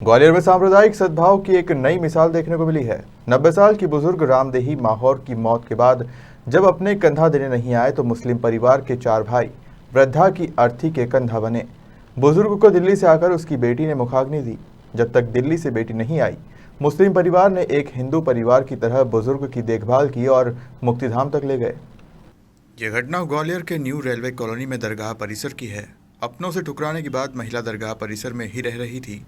ग्वालियर में सांप्रदायिक सद्भाव की एक नई मिसाल देखने को मिली है। 90 साल की बुजुर्ग रामदेही माहौर की मौत के बाद जब अपने कंधा देने नहीं आए तो मुस्लिम परिवार के 4 भाई वृद्धा की अर्थी के कंधा बने। बुजुर्ग को दिल्ली से आकर उसकी बेटी ने मुखाग्नि दी। जब तक दिल्ली से बेटी नहीं आई, मुस्लिम परिवार ने एक हिंदू परिवार की तरह बुजुर्ग की देखभाल की और मुक्तिधाम तक ले गए। यह घटना ग्वालियर के न्यू रेलवे कॉलोनी में दरगाह परिसर की है। अपनों से टकराने के बाद महिला दरगाह परिसर में ही रह रही थी।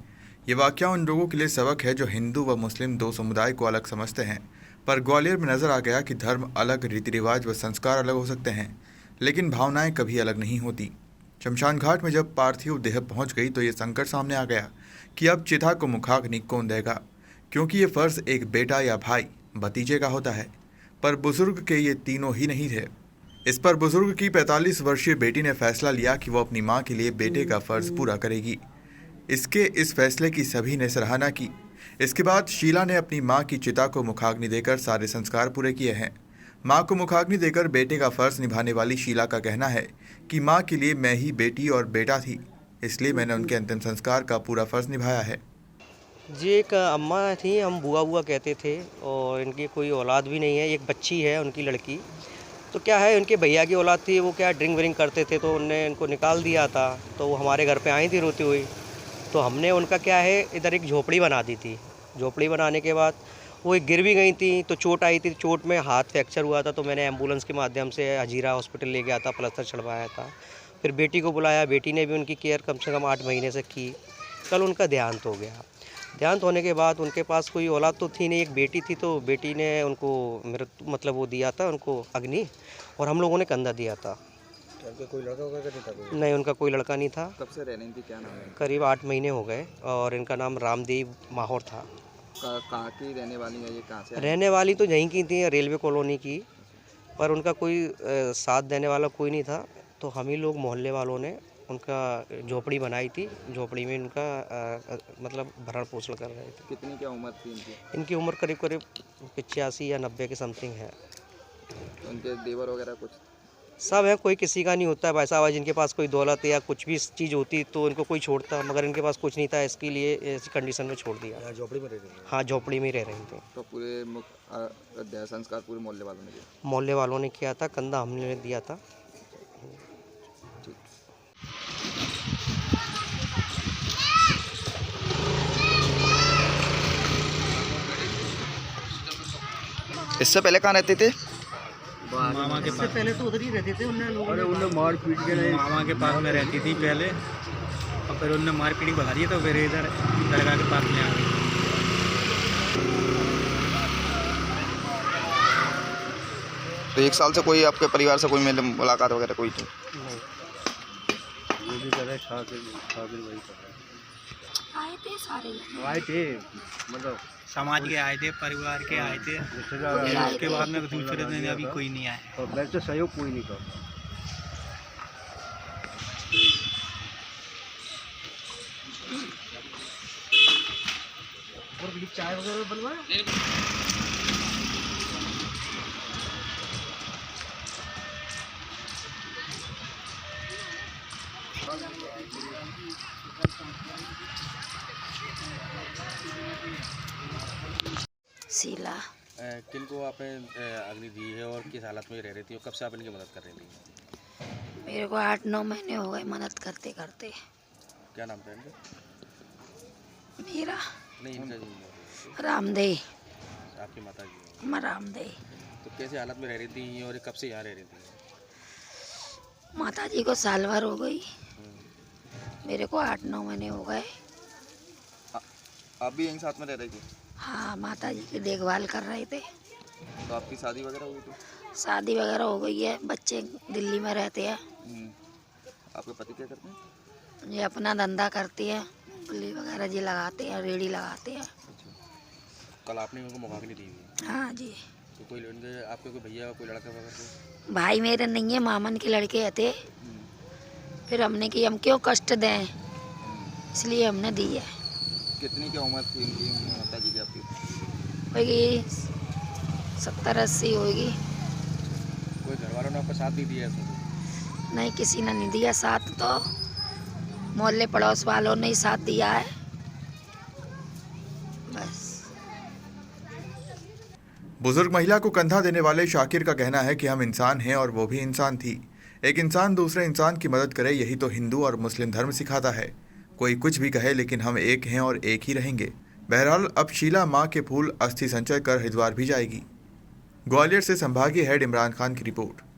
ये वाकया उन लोगों के लिए सबक है जो हिंदू व मुस्लिम दो समुदाय को अलग समझते हैं। पर ग्वालियर में नजर आ गया कि धर्म अलग, रीति रिवाज व संस्कार अलग हो सकते हैं, लेकिन भावनाएं कभी अलग नहीं होती। शमशान घाट में जब पार्थिव देह पहुंच गई तो ये संकट सामने आ गया कि अब चिता को मुखाग्नि कौन देगा, क्योंकि ये फर्ज एक बेटा या भाई, भतीजे का होता है। पर बुजुर्ग के ये तीनों ही नहीं थे। इस पर बुजुर्ग की 45 वर्षीय बेटी ने फैसला लिया कि वो अपनी मां के लिए बेटे का फर्ज पूरा करेगी। इस फैसले की सभी ने सराहना की। इसके बाद शीला ने अपनी मां की चिता को मुखाग्नि देकर सारे संस्कार पूरे किए हैं। मां को मुखाग्नि देकर बेटे का फर्ज निभाने वाली शीला का कहना है कि मां के लिए मैं ही बेटी और बेटा थी, इसलिए मैंने उनके अंतिम संस्कार का पूरा फर्ज निभाया है। जी, एक अम्मा थी, हम बुआ बुआ कहते थे, और इनकी कोई औलाद भी नहीं है। एक बच्ची है उनकी लड़की। तो क्या है, उनके भैया की औलाद थी, वो क्या ड्रिंक व्रिंक करते थे, तो उनने इनको निकाल दिया था। तो वो हमारे घर पे आई थी रोती हुई। तो हमने उनका क्या है, इधर एक झोपड़ी बना दी थी। झोपड़ी बनाने के बाद वो एक गिर भी गई थी, तो चोट आई थी। चोट में हाथ फ्रैक्चर हुआ था, तो मैंने एम्बुलेंस के माध्यम से हजीरा हॉस्पिटल ले गया था, प्लास्टर चढ़वाया था। फिर बेटी को बुलाया, बेटी ने भी उनकी केयर कम से कम 8 महीने से की। कल उनका देहांत हो गया। देहांत होने के बाद उनके पास कोई औलाद तो थी नहीं, एक बेटी थी। तो बेटी ने उनको मृत्यु मतलब वो दिया था उनको अग्नि, और हम लोगों ने कंधा दिया था। उनका कोई लड़का वगैरह नहीं था? कोई नहीं, उनका कोई लड़का नहीं था। कब से रह रही थी, क्या नाम है? करीब 8 महीने हो गए, और इनका नाम रामदेही माहौर था। कहाँ की रहने वाली है ये, कहाँ से आई? रहने वाली तो यहीं की थी, रेलवे कॉलोनी की। पर उनका कोई साथ देने वाला कोई नहीं था। तो हम ही लोग मोहल्ले वालों ने उनका झोपड़ी बनाई थी। झोपड़ी में उनका मतलब भरण पोषण कर रहे थे। कितनी क्या उम्र थी इनकी? इनकी उम्र करीब करीब 85 या 90 के समथिंग है। उनके देवर वगैरह कुछ? सब है, कोई किसी का नहीं होता है भाई साहब। जिनके पास कोई दौलत या कुछ भी चीज़ होती तो इनको कोई छोड़ता, मगर इनके पास कुछ नहीं था, इसके लिए ऐसी कंडीशन में छोड़ दिया। झोपड़ी में रह रही थी? हाँ, झोपड़ी में ही रह रही थी। तो पूरे देह संस्कार पूरे मोहल्ले वालों ने किया? मोहल्ले वालों ने किया था, कंधा हमने दिया था। ठीक। इससे पहले कहाँ रहते थे? मामा के पास। पहले तो उधर ही रहते थे। उन्होंने मार पीट के मामा के पास में रहती थी पहले, और फिर उन्होंने मार पीट भगा दी, तो फिर इधर दरगाह के पास में आ गई। तो 1 साल से कोई आपके परिवार से कोई मेरे मुलाकात वगैरह कोई थी? वो भी कर रहे, शाकिर वही कर रहे। आए थे सारे, आए थे, मतलब समाज के आए थे, परिवार के आए थे। उसके बाद में दूसरे दिन अभी कोई नहीं आया। और वैसे सहयोग कोई नहीं कर। चाय वगैरह बनवा शीला। किनको आपने अग्नि दी है और किस हालत में रह रही थी और कब से आप इनकी मदद कर रही थी? मेरे को 8-9 महीने हो गए मदद करते करते। क्या नाम था इनका? मेरा नहीं, इनका जी रामदेही, आपकी माता जी। मैं रामदेही। तो कैसे हालत में रह रही थी और कब से यहाँ रह रही थी? माता जी को साल भर हो गई, मेरे को 8-9 महीने हो गए। आप भी यहीं साथ में रह रही थी? हाँ, माता जी की देखभाल कर रहे थे। तो आपकी शादी वगैरह हुई थी? शादी वगैरह हो गई है, बच्चे दिल्ली में रहते हैं। आपके पति क्या करते हैं? ये अपना धंधा करती है, मूंगफली वगैरह जी लगाते हैं, रेड़ी लगाते हैं। कल आपने उनको मुखाग्नि दी हुई? हाँ जी। तो कोई उनके आपके कोई भैया कोई लड़का वगैरह? भाई मेरे नहीं है, मामन के लड़के थे। फिर हमने कि हम क्यों कष्ट दें, इसलिए हमने दी है। कितनी क्या उम्र थी इनकी, माता जी की आपकी? होगी 70-80 होगी। कोई घर वालों ने आपका साथ नहीं दिया है? नहीं, किसी ने नहीं दिया साथ। तो मोहल्ले पड़ोस वालों ने ही साथ दिया है। बस। बुजुर्ग महिला को कंधा देने वाले शाकिर का कहना है कि हम इंसान हैं और वो भी इंसान थी। एक इंसान दूसरे इंसान की मदद करे, यही तो हिंदू और मुस्लिम धर्म सिखाता है। कोई कुछ भी कहे, लेकिन हम एक हैं और एक ही रहेंगे। बहरहाल अब शीला मां के फूल अस्थि संचय कर हरिद्वार भी जाएगी। ग्वालियर से संभागीय हेड इमरान खान की रिपोर्ट।